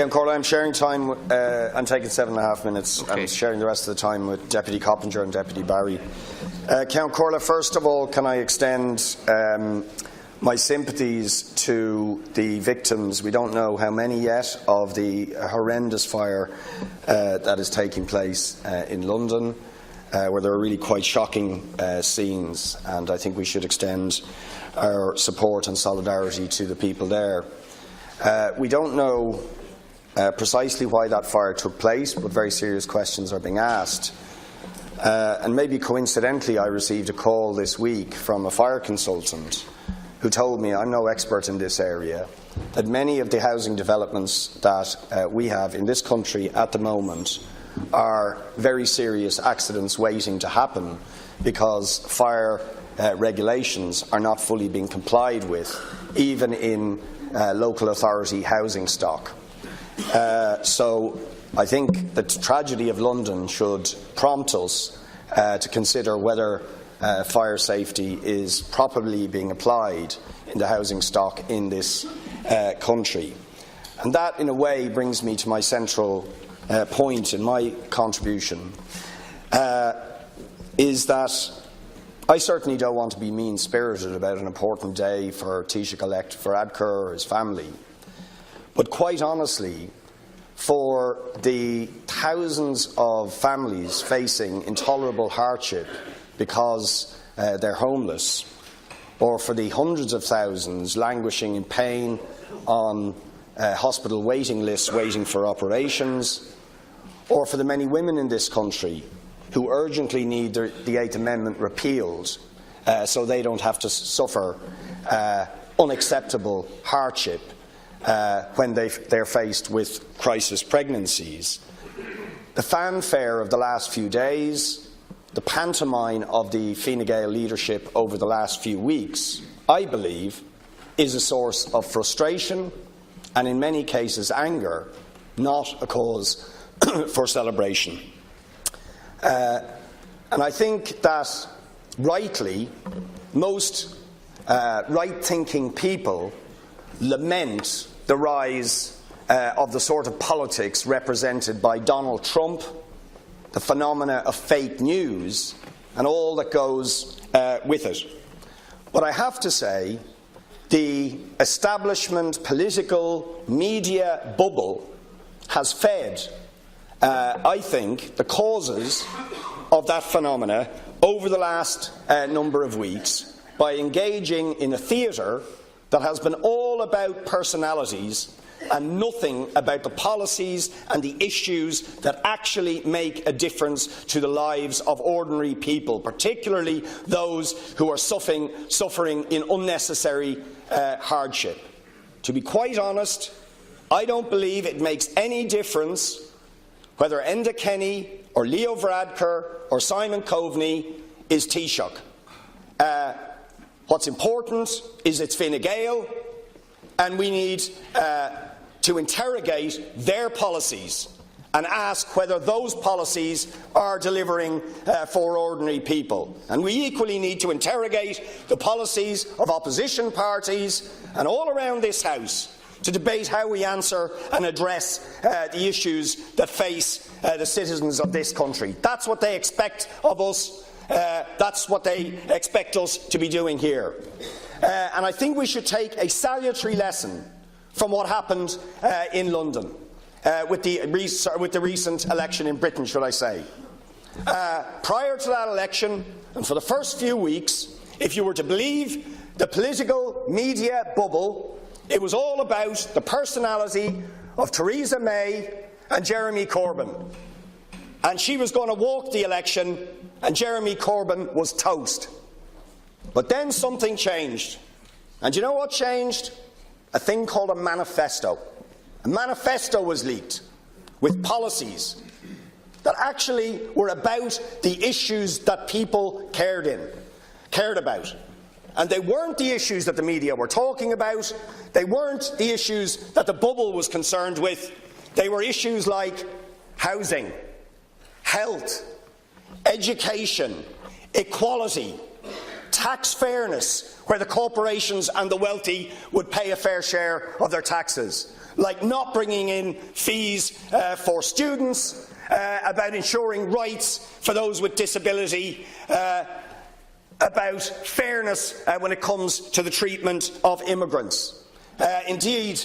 Corla, I'm sharing time. I'm taking 7.5 minutes. Okay. I'm sharing the rest of the time with Deputy Coppinger and Deputy Barry. Count Corla, first of all, can I extend my sympathies to the victims? We don't know how many yet of the horrendous fire that is taking place in London, where there are really quite shocking scenes, and I think we should extend our support and solidarity to the people there. We don't know precisely why that fire took place, but very serious questions are being asked. And maybe coincidentally, I received a call this week from a fire consultant who told me, I'm no expert in this area, that many of the housing developments that we have in this country at the moment are very serious accidents waiting to happen because fire regulations are not fully being complied with, even in local authority housing stock. So I think the tragedy of London should prompt us to consider whether fire safety is properly being applied in the housing stock in this country. And that, in a way, brings me to my central point in my contribution, is that I certainly don't want to be mean-spirited about an important day for Taoiseach-elect Varadkar or his family. But quite honestly, for the thousands of families facing intolerable hardship because they're homeless, or for the hundreds of thousands languishing in pain on hospital waiting lists waiting for operations, or for the many women in this country who urgently need the 8th Amendment repealed so they don't have to suffer unacceptable hardship when they're faced with crisis pregnancies. The fanfare of the last few days, the pantomime of the Fine Gael leadership over the last few weeks, I believe, is a source of frustration and in many cases anger, not a cause for celebration. And I think that rightly, most right-thinking people lament the rise of the sort of politics represented by Donald Trump, the phenomena of fake news, and all that goes with it. But I have to say, the establishment political media bubble has fed, I think, the causes of that phenomena over the last number of weeks by engaging in a theatre that has been all about personalities and nothing about the policies and the issues that actually make a difference to the lives of ordinary people, particularly those who are suffering in unnecessary hardship. To be quite honest, I don't believe it makes any difference whether Enda Kenny or Leo Varadkar or Simon Coveney is Taoiseach. What's important is it's Fine Gael, and we need to interrogate their policies and ask whether those policies are delivering for ordinary people. And we equally need to interrogate the policies of opposition parties and all around this House to debate how we answer and address the issues that face the citizens of this country. That's what they expect of us. That's what they expect us to be doing here. And I think we should take a salutary lesson from what happened in London with the recent election in Britain, should I say. Prior to that election, and for the first few weeks, if you were to believe the political media bubble, it was all about the personality of Theresa May and Jeremy Corbyn. And she was going to walk the election, and Jeremy Corbyn was toast. But then something changed. And you know what changed? A thing called a manifesto. A manifesto was leaked with policies that actually were about the issues that people cared about. And they weren't the issues that the media were talking about. They weren't the issues that the bubble was concerned with. They were issues like housing, health, education, equality, tax fairness, where the corporations and the wealthy would pay a fair share of their taxes, like not bringing in fees for students, about ensuring rights for those with disability, about fairness when it comes to the treatment of immigrants. Indeed,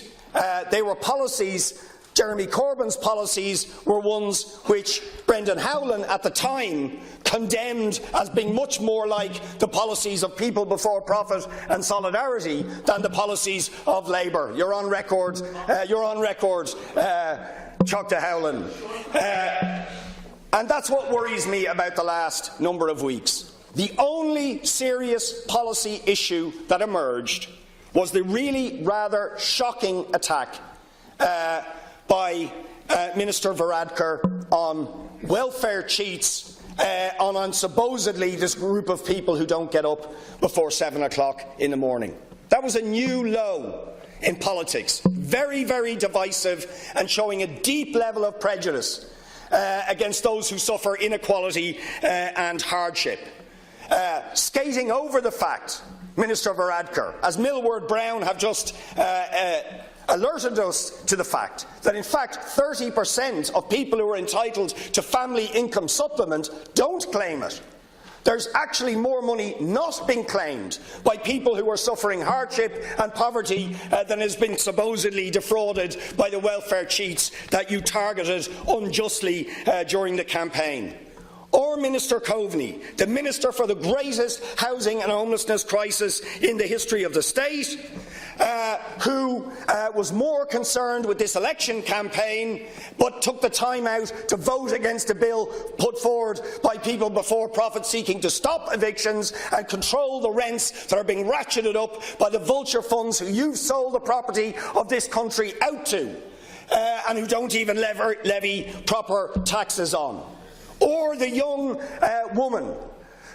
they were policies. Jeremy Corbyn's policies were ones which Brendan Howlin at the time condemned as being much more like the policies of People Before Profit and Solidarity than the policies of Labour. You're on record, Chuck de Howlin. And that's what worries me about the last number of weeks. The only serious policy issue that emerged was the really rather shocking attack by Minister Varadkar on welfare cheats, on supposedly this group of people who don't get up before 7 o'clock in the morning. That was a new low in politics, very, very divisive and showing a deep level of prejudice against those who suffer inequality and hardship. Skating over the fact, Minister Varadkar, as Millward Brown have just alerted us to the fact that in fact 30% of people who are entitled to family income supplement don't claim it. There's actually more money not being claimed by people who are suffering hardship and poverty than has been supposedly defrauded by the welfare cheats that you targeted unjustly during the campaign. Or Minister Coveney, the Minister for the greatest housing and homelessness crisis in the history of the state, who was more concerned with this election campaign but took the time out to vote against a bill put forward by People Before Profit seeking to stop evictions and control the rents that are being ratcheted up by the vulture funds who you've sold the property of this country out to and who don't even levy proper taxes on. Or the young woman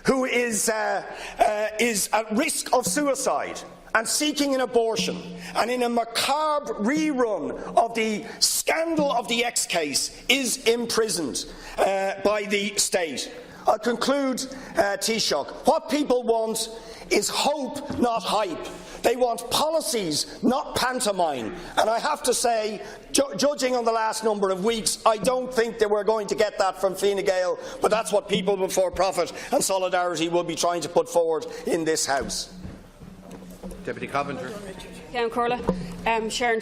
who is at risk of suicide and seeking an abortion, and in a macabre rerun of the scandal of the X case is imprisoned by the state. I'll conclude, Taoiseach. What people want is hope, not hype. They want policies, not pantomime. And I have to say, judging on the last number of weeks, I don't think that we're going to get that from Fine Gael, but that's what People Before Profit and Solidarity will be trying to put forward in this House. Deputy Coventry. Ceann Comhairle. Sharon